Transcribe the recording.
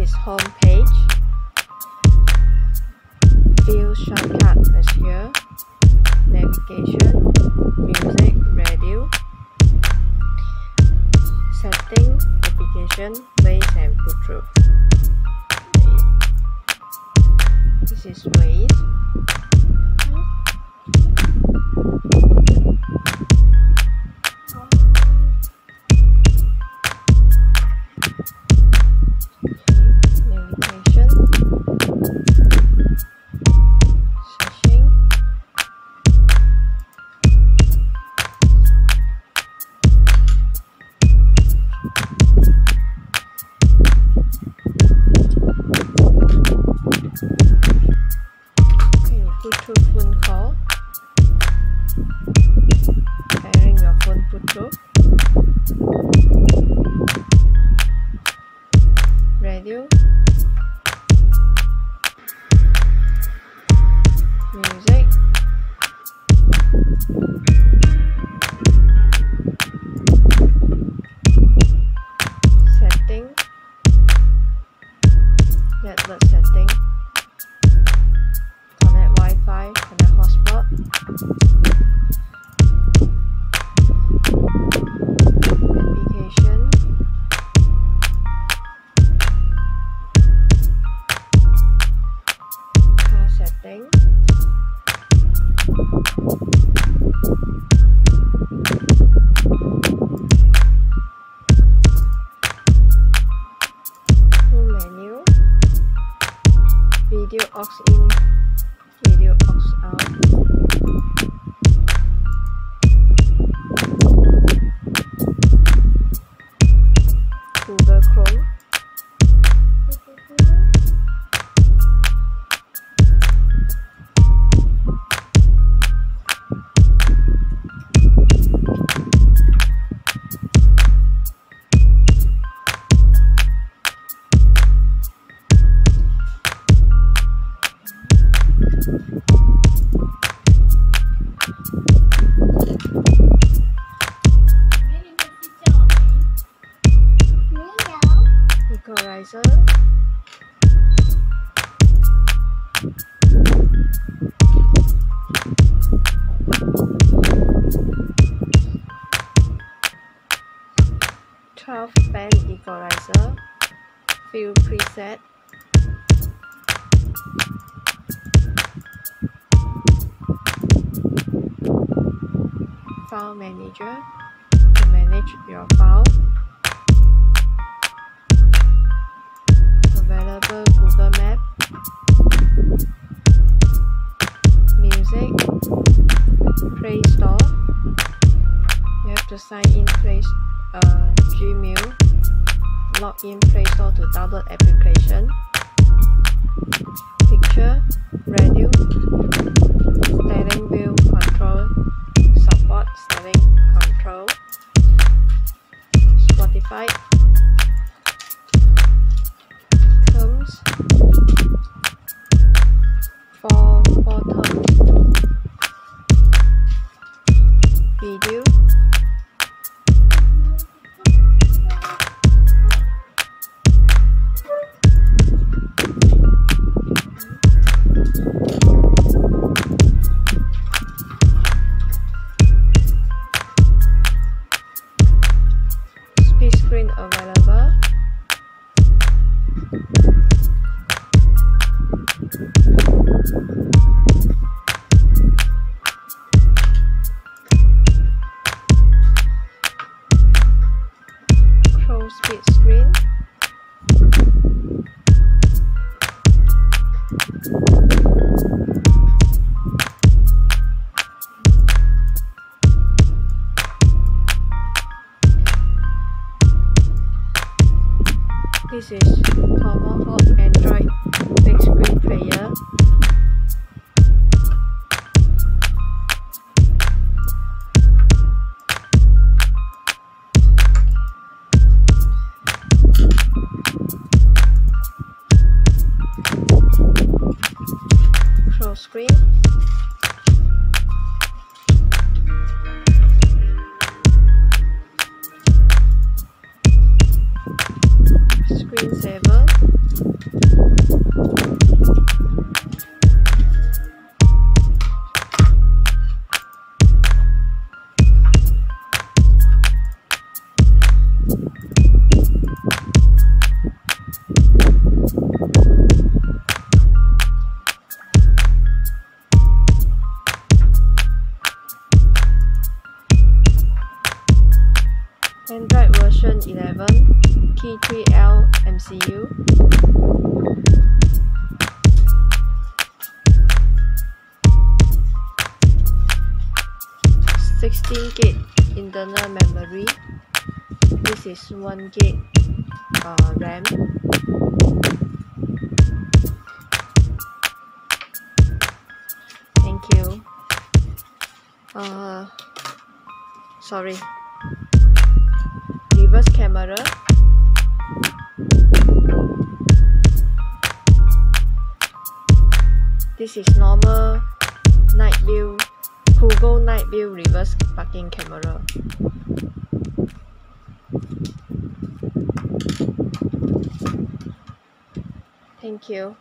is home page. View shortcut is here. Navigation, music, radio, setting, application, Waze and Bluetooth. This is Waze. Navigation, searching, Bluetooth phone call, pairing your phone Bluetooth, radio, music, setting, network setting, connect Wi-Fi, connect hotspot, application, car setting, home menu, video aux in, video aux out, Google Chrome, equalizer, band equalizer, fill preset, file manager to manage your file, available Google Map, music, Play Store. You have to sign in Gmail, log in Play Store to download application, picture, radio, steering wheel control, support steering control, Spotify, terms, four terms, video, split screen available, close split screen, this is Tomahawk Android big screen player. Close screen, screensaver, Android version 11, T3L MCU. 16GB internal memory. This is 1GB RAM. Thank you. Sorry. Reverse camera. This is normal night view, Google night view reverse parking camera. Thank you.